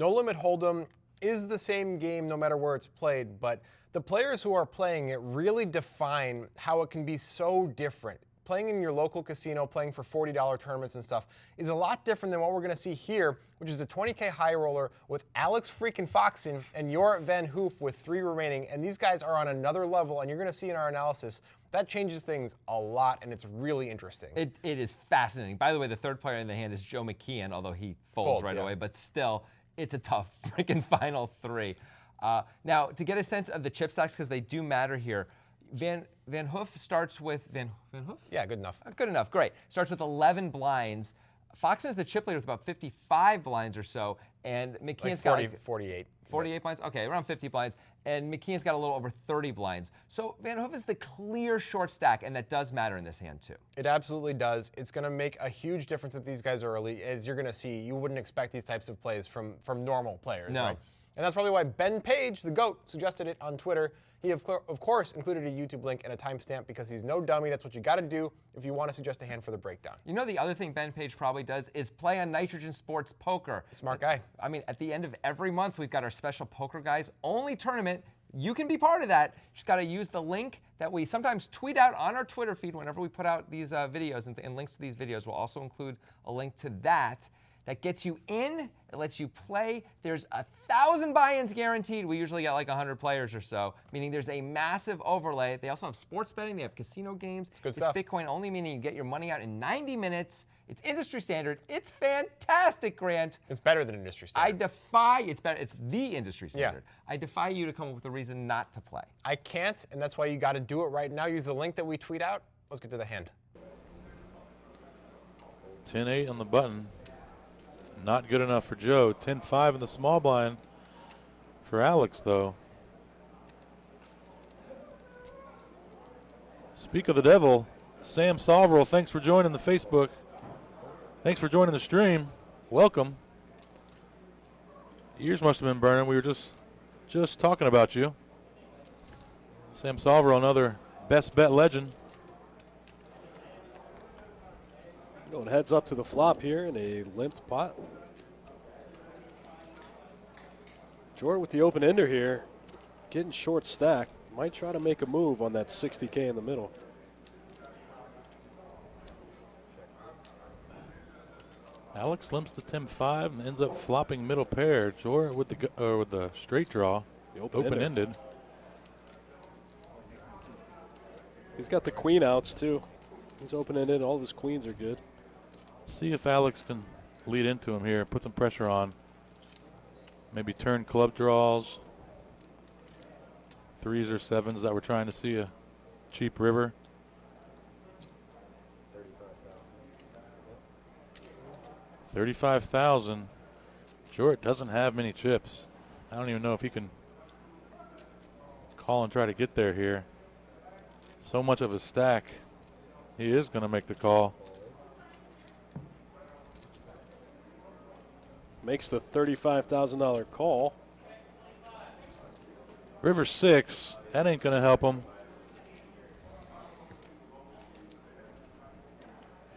No Limit Hold'em is the same game no matter where it's played, but the players who are playing it really define how it can be so different. Playing in your local casino, playing for $40 tournaments and stuff is a lot different than what we're going to see here, which is a 20K high roller with Alex freaking Foxen and Jorryt van Hoof with 3 remaining. And these guys are on another level, and you're going to see in our analysis that changes things a lot, and it's really interesting. It is fascinating. By the way, the third player in the hand is Joe McKeon, although he folds right away, but still, it's a tough freaking final 3. Now, to get a sense of the chip stacks, because they do matter here, Van Hoof starts with Van Hoof? Yeah, good enough. Good enough, great. Starts with 11 blinds. Foxen is the chip leader with about 55 blinds or so, and McKeon's like 48. 48 blinds? Okay, around 50 blinds, and McKeon's got a little over 30 blinds. So Van Hoof is the clear short stack, and that does matter in this hand too. It absolutely does. It's going to make a huge difference that these guys are early. As you're going to see, you wouldn't expect these types of plays from normal players, no. Right? And that's probably why Ben Page, the GOAT, suggested it on Twitter. He, of course, included a YouTube link and a timestamp because he's no dummy. That's what you got to do if you want to suggest a hand for the breakdown. You know, the other thing Ben Page probably does is play on Nitrogen Sports Poker. Smart guy. I mean, at the end of every month, we've got our special Poker Guys only tournament. You can be part of that. You just got to use the link that we sometimes tweet out on our Twitter feed whenever we put out these videos, and links to these videos. We'll also include a link to that. That gets you in, it lets you play. There's 1,000 buy-ins guaranteed. We usually get like 100 players or so, meaning there's a massive overlay. They also have sports betting, they have casino games. It's good stuff. Bitcoin only, meaning you get your money out in 90 minutes. It's industry standard. It's fantastic, Grant. It's better than industry standard. It's better, it's the industry standard. Yeah. I defy you to come up with a reason not to play. I can't, and that's why you got to do it right now. Use the link that we tweet out. Let's get to the hand. 10-8 on the button. Not good enough for Joe. 10-5 in the small blind for Alex, though. Speak of the devil, Sam Soverell, thanks for joining the Facebook. Thanks for joining the stream. Welcome. Ears must have been burning. We were just talking about you. Sam Soverell, another best bet legend. Going heads up to the flop here in a limped pot. Jorryt with the open ender here, getting short stacked. Might try to make a move on that 60K in the middle. Alex limps to 10-5 and ends up flopping middle pair. Jorryt with the straight draw, open-ended. He's got the queen outs too. He's open-ended. All of his queens are good. See if Alex can lead into him here, put some pressure on. Maybe turn club draws, 3s or 7s that we're trying to see a cheap river. $35,000. Jorryt doesn't have many chips. I don't even know if he can call and try to get there here. So much of a stack. He is going to make the call. Makes the $35,000 call. River 6, that ain't going to help him.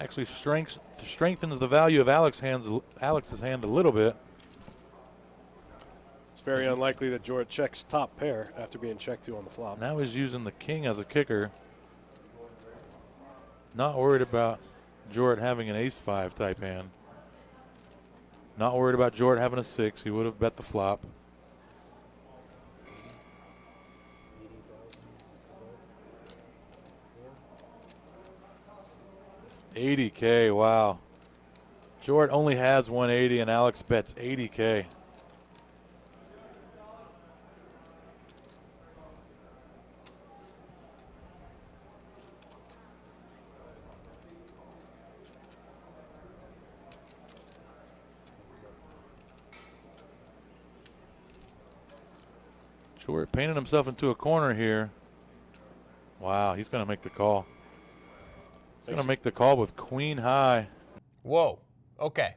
Actually strengthens the value of Alex's hand a little bit. It's very unlikely that Jorryt checks top pair after being checked to on the flop. Now he's using the king as a kicker. Not worried about Jorryt having an ace-5 type hand. Not worried about Jorryt having a 6. He would have bet the flop. $80K, wow. Jorryt only has 180 and Alex bets $80K. Jorryt painted himself into a corner here. Wow, he's going to make the call. He's going to make the call with queen high. Whoa. Okay.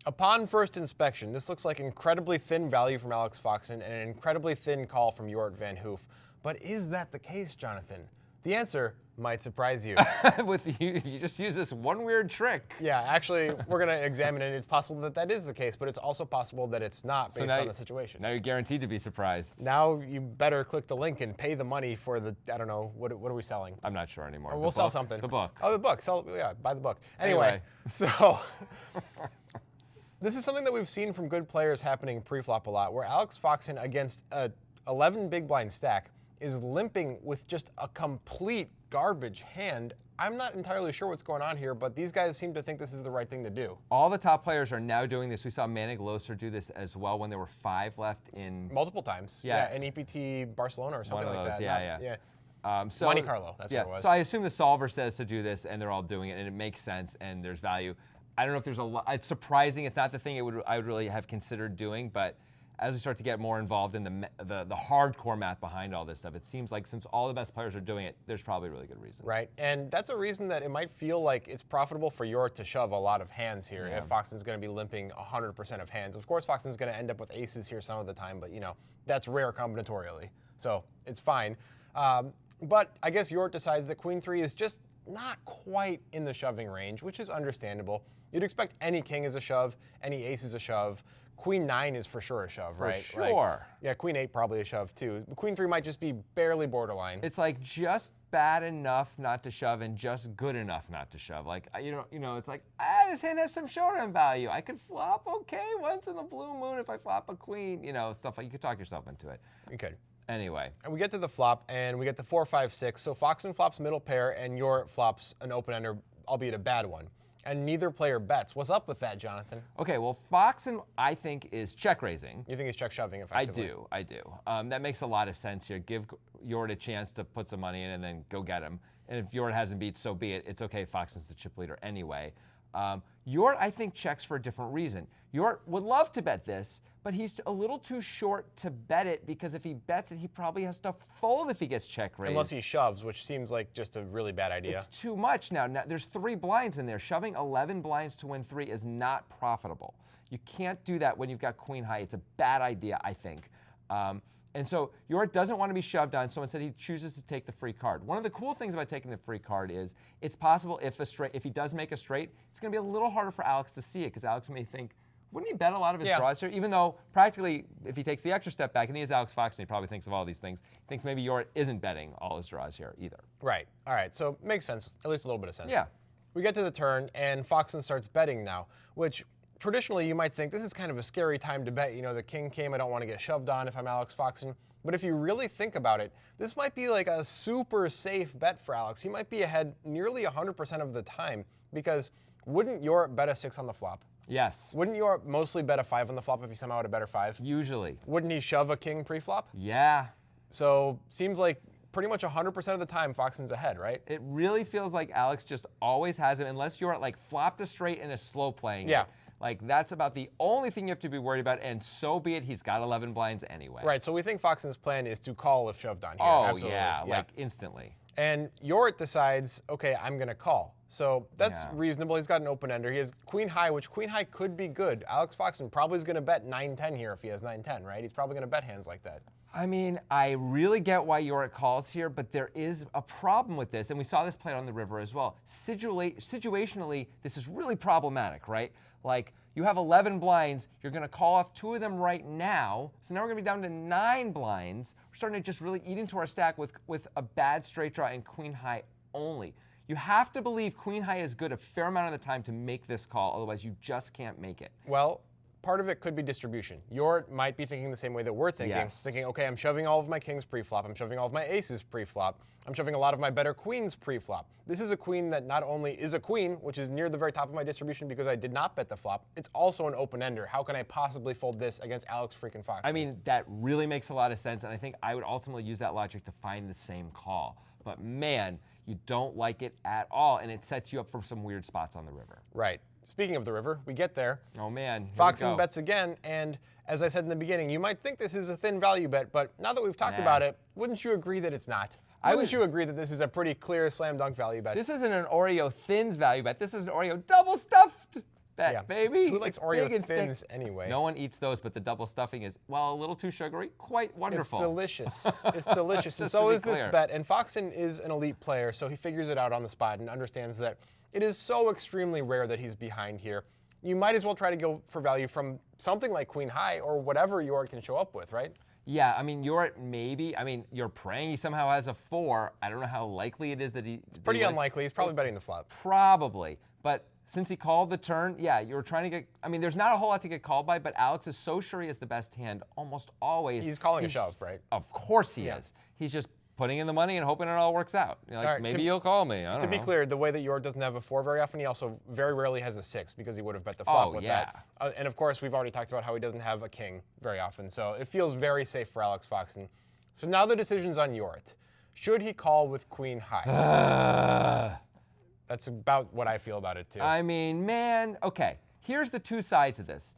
Upon first inspection, this looks like incredibly thin value from Alex Foxen and an incredibly thin call from Jorryt van Hoof. But is that the case, Jonathan? The answer might surprise you. With you just use this one weird trick. Yeah, actually, we're going to examine it. It's possible that that is the case, but it's also possible that it's not based on the situation. Now you're guaranteed to be surprised. Now you better click the link and pay the money for the, I don't know, what are we selling? I'm not sure anymore. Or we'll sell something. The book. Oh, the book. Buy the book. Anyway. So this is something that we've seen from good players happening pre-flop a lot, where Alex Foxen against a 11 big blind stack is limping with just a complete garbage hand. I'm not entirely sure what's going on here, but these guys seem to think this is the right thing to do. All the top players are now doing this. We saw Manik Loser do this as well when there were 5 left in... Multiple times. Yeah. In EPT Barcelona or something One of like those, that. yeah. So, Monte Carlo, that's what it was. So I assume the solver says to do this, and they're all doing it, and it makes sense, and there's value. I don't know if there's a lot... It's surprising. It's not the thing I would really have considered doing, but as we start to get more involved in the hardcore math behind all this stuff, it seems like since all the best players are doing it, there's probably a really good reason. Right, and that's a reason that it might feel like it's profitable for Jorryt to shove a lot of hands here if Foxen's going to be limping 100% of hands. Of course, Foxen's going to end up with aces here some of the time, but that's rare combinatorially, so it's fine. But I guess Jorryt decides that Queen 3 is just not quite in the shoving range, which is understandable. You'd expect any king is a shove, any ace is a shove. Queen 9 is for sure a shove, right? For sure. Yeah, Queen 8 probably a shove too. Queen 3 might just be barely borderline. It's like just bad enough not to shove and just good enough not to shove. Like, it's like, this hand has some showdown value. I could flop okay once in a blue moon if I flop a queen, stuff like you could talk yourself into it. You could. Anyway. And we get to the flop, and we get the 4, 5, 6. So Foxen flops middle pair, and Jorryt flops an open-ender, albeit a bad one. And neither player bets. What's up with that, Jonathan? Okay, well, Foxen, I think, is check raising. You think he's check shoving effectively? I do. That makes a lot of sense here. Give Jorryt a chance to put some money in and then go get him. And if Jorryt hasn't beat, so be it. It's okay. Foxen's the chip leader anyway. Jorryt, I think, checks for a different reason. Jorryt would love to bet this, but he's a little too short to bet it because if he bets it, he probably has to fold if he gets check raised. Unless he shoves, which seems like just a really bad idea. It's too much now. There's 3 blinds in there. Shoving 11 blinds to win 3 is not profitable. You can't do that when you've got queen high. It's a bad idea, I think. And so Jorryt doesn't want to be shoved on, so instead he chooses to take the free card. One of the cool things about taking the free card is it's possible if he does make a straight, it's going to be a little harder for Alex to see it because Alex may think, wouldn't he bet a lot of his draws here? Even though practically, if he takes the extra step back, and he is Alex Foxen, he probably thinks of all these things, he thinks maybe Jorryt isn't betting all his draws here either. Right. All right. So makes sense, at least a little bit of sense. Yeah. We get to the turn, and Foxen starts betting now, which traditionally you might think this is kind of a scary time to bet. The king came, I don't want to get shoved on if I'm Alex Foxen. But if you really think about it, this might be like a super safe bet for Alex. He might be ahead nearly 100% of the time because wouldn't Jorryt bet a 6 on the flop? Yes. Wouldn't Jorryt mostly bet a 5 on the flop if he somehow had a better 5? Usually. Wouldn't he shove a king pre-flop? Yeah. So seems like pretty much 100% of the time Foxen's ahead, right? It really feels like Alex just always has him, unless Jorryt like flopped a straight and is slow playing it. Like, that's about the only thing you have to be worried about, and so be it. He's got 11 blinds anyway. Right, so we think Foxen's plan is to call if shoved on here. Oh, absolutely. yeah, like instantly. And Jorryt decides, okay, I'm going to call. So that's reasonable. He's got an open ender. He has queen high, which queen high could be good. Alex Foxen probably is going to bet 9-10 here if he has 9-10, right? He's probably going to bet hands like that. I mean, I really get why Jorryt calls here, but there is a problem with this, and we saw this played on the river as well. Situationally, this is really problematic, right? Like, you have 11 blinds, you're going to call off 2 of them right now, so now we're going to be down to 9 blinds. We're starting to just really eat into our stack with a bad straight draw and queen high only. You have to believe queen high is good a fair amount of the time to make this call, otherwise you just can't make it. Well, part of it could be distribution. Jorryt might be thinking the same way that we're thinking. Thinking, okay, I'm shoving all of my kings pre-flop. I'm shoving all of my aces pre-flop. I'm shoving a lot of my better queens pre-flop. This is a queen that not only is a queen, which is near the very top of my distribution because I did not bet the flop, it's also an open-ender. How can I possibly fold this against Alex freaking Foxen? I mean, that really makes a lot of sense, and I think I would ultimately use that logic to find the same call. But man, you don't like it at all, and it sets you up for some weird spots on the river. Right. Speaking of the river, we get there. Oh man, Foxen bets again, and as I said in the beginning, you might think this is a thin value bet, but now that we've talked about it, wouldn't you agree that it's not? Wouldn't you agree that this is a pretty clear slam dunk value bet? This isn't an Oreo thins value bet. This is an Oreo double stuffed bet, Yeah. baby. Who likes It's Oreo big and thick. Thins anyway? No one eats those, but the double stuffing is, well, a little too sugary, quite wonderful. It's delicious. It's delicious. And Just so to be is this clear. bet. And Foxen is an elite player, so he figures it out on the spot and understands that it is so extremely rare that he's behind here. You might as well try to go for value from something like Queen High or whatever Jorryt can show up with, right? Yeah, I mean, Jorryt maybe. I mean, you're praying he somehow has a 4. I don't know how likely it is that he. It's Pretty unlikely. He's probably betting the flop. Probably. But since he called the turn, yeah, you were trying to get. I mean, there's not a whole lot to get called by, but Alex is so sure he has the best hand almost always. He's calling a shove, right? Of course he Yeah. is. He's just putting in the money and hoping it all works out. Like, All right, maybe you'll call me. I don't To be know. clear, the way that Jorryt doesn't have a 4 very often, he also very rarely has a 6 because he would have bet the flop with that. And of course, we've already talked about how he doesn't have a king very often, so it feels very safe for Alex Foxen. So now the decision's on Jorryt. Should he call with Queen High? That's about what I feel about it too. I mean, man, okay. Here's the two sides of this.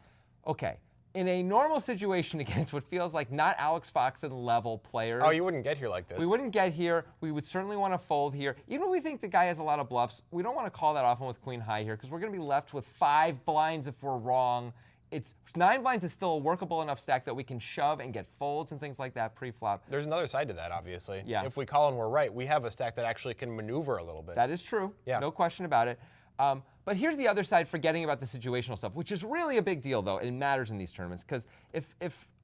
Okay. In a normal situation against what feels like not Alex Foxen level players. Oh, you wouldn't get here like this. We wouldn't get here. We would certainly want to fold here. Even if we think the guy has a lot of bluffs, we don't want to call that often with Queen High here because we're going to be left with 5 blinds if we're wrong. 9 blinds is still a workable enough stack that we can shove and get folds and things like that pre-flop. There's another side to that, obviously. Yeah. If we call and we're right, we have a stack that actually can maneuver a little bit. That is true. Yeah. No question about it. But here's the other side, forgetting about the situational stuff, which is really a big deal, though. It matters in these tournaments because if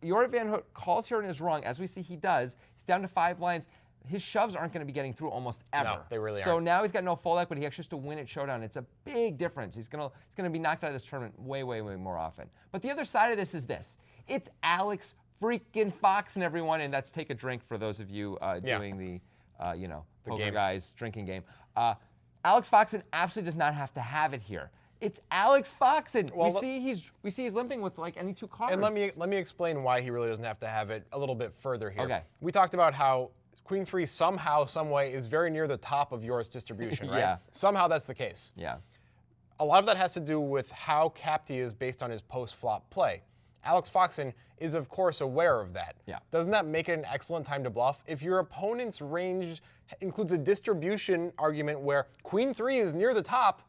Jorryt van Hoof calls here and is wrong, as we see he does, he's down to 5 blinds. His shoves aren't going to be getting through almost ever. No, they really So aren't. now he's got no fold equity. He actually has to win at showdown. It's a big difference. He's gonna be knocked out of this tournament way, way, way more often. But the other side of this is this: it's Alex freaking Foxen, everyone, and that's take a drink for those of you doing the poker game. guys drinking game. Alex Foxen absolutely does not have to have it here. It's Alex Foxen. Well, we see he's limping with like any 2 cards. And let me explain why he really doesn't have to have it a little bit further here. Okay. We talked about how Queen 3 somehow, some way is very near the top of Jorryt's distribution, right? Yeah. Somehow that's the case. Yeah. A lot of that has to do with how capped he is based on his post-flop play. Alex Foxen is, of course, aware of that. Yeah. Doesn't that make it an excellent time to bluff? If your opponent's range includes a distribution argument where Queen 3 is near the top,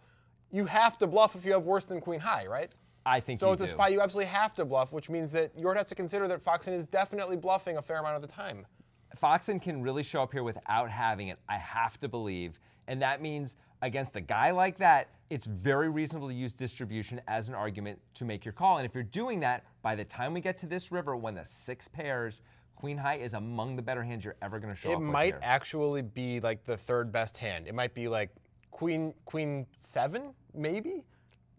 you have to bluff if you have worse than Queen High, right? I think So you it's a do. spot you absolutely have to bluff, which means that Jorryt has to consider that Foxen is definitely bluffing a fair amount of the time. Foxen can really show up here without having it, I have to believe. And that means against a guy like that, it's very reasonable to use distribution as an argument to make your call. And if you're doing that, by the time we get to this river, when the 6 pairs, Queen High is among the better hands you're ever going to show up It with might here. actually be like the 3rd best hand. It might be like Queen 7, maybe?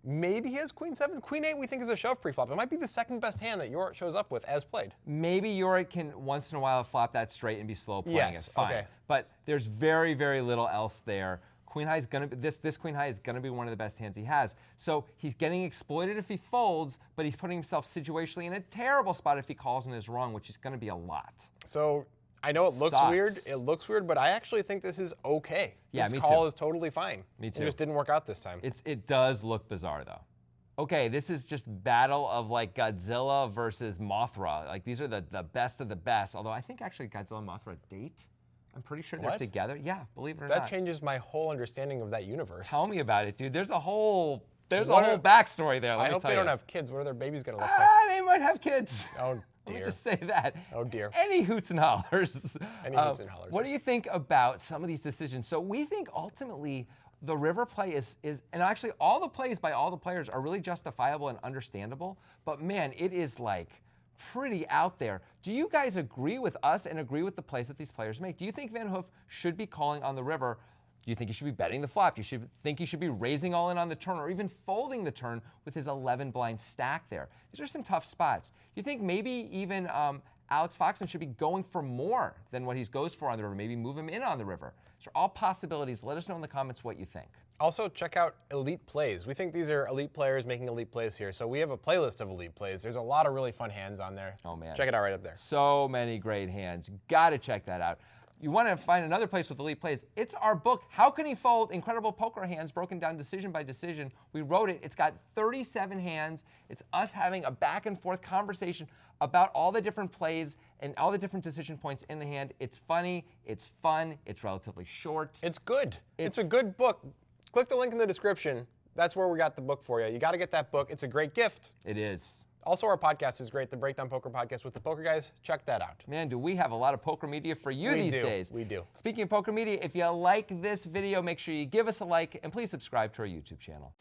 Maybe he has Queen 7. Queen 8 we think is a shove pre-flop. It might be the 2nd best hand that Jorryt shows up with as played. Maybe Jorryt can once in a while flop that straight and be slow playing Yes, it. Fine. okay. But there's very, very little else there. Queen High is gonna be this Queen High is gonna be one of the best hands he has. So he's getting exploited if he folds, but he's putting himself situationally in a terrible spot if he calls and is wrong, which is gonna be a lot. So I know it looks Sucks. weird. It looks weird, but I actually think this is okay. Yeah, this me call too. is totally fine. Me too. It just didn't work out this time. It does look bizarre though. Okay, this is just battle of like Godzilla versus Mothra. Like these are the best of the best. Although I think actually Godzilla and Mothra date. I'm pretty sure they're What? together. Yeah, believe it or That not. changes my whole understanding of that universe. Tell me about it, dude. There's a whole What are- backstory there. Let I me hope tell they don't you. have kids. What are their babies going to look like? They might have kids. Oh, Let me dear. just say that. Oh, dear. Any hoots and hollers. Any hoots and hollers. What do you think about some of these decisions? So we think ultimately the river play is, and actually all the plays by all the players are really justifiable and understandable. But man, it is like pretty out there. Do you guys agree with us and agree with the plays that these players make? Do you think Van Hoof should be calling on the river? Do you think he should be betting the flop? Do you think he should be raising all in on the turn or even folding the turn with his 11 blind stack there? These are some tough spots. Do you think maybe even Alex Foxen should be going for more than what he goes for on the river? Maybe move him in on the river. These are all possibilities. Let us know in the comments what you think. Also, check out Elite Plays. We think these are elite players making elite plays here. So we have a playlist of elite plays. There's a lot of really fun hands on there. Oh, man. Check it out right up there. So many great hands. Got to check that out. You want to find another place with elite plays? It's our book, How Can He Fold? Incredible Poker Hands, broken down decision by decision. We wrote it. It's got 37 hands. It's us having a back and forth conversation about all the different plays and all the different decision points in the hand. It's funny. It's fun. It's relatively short. It's good. It's a good book. Click the link in the description. that's where we got the book for you. You got to get that book. It's a great gift. It is. Also, our podcast is great, the Breakdown Poker Podcast with the Poker Guys. Check that out. Man, do we have a lot of poker media for you these days. We do. Speaking of poker media, if you like this video, make sure you give us a like and please subscribe to our YouTube channel.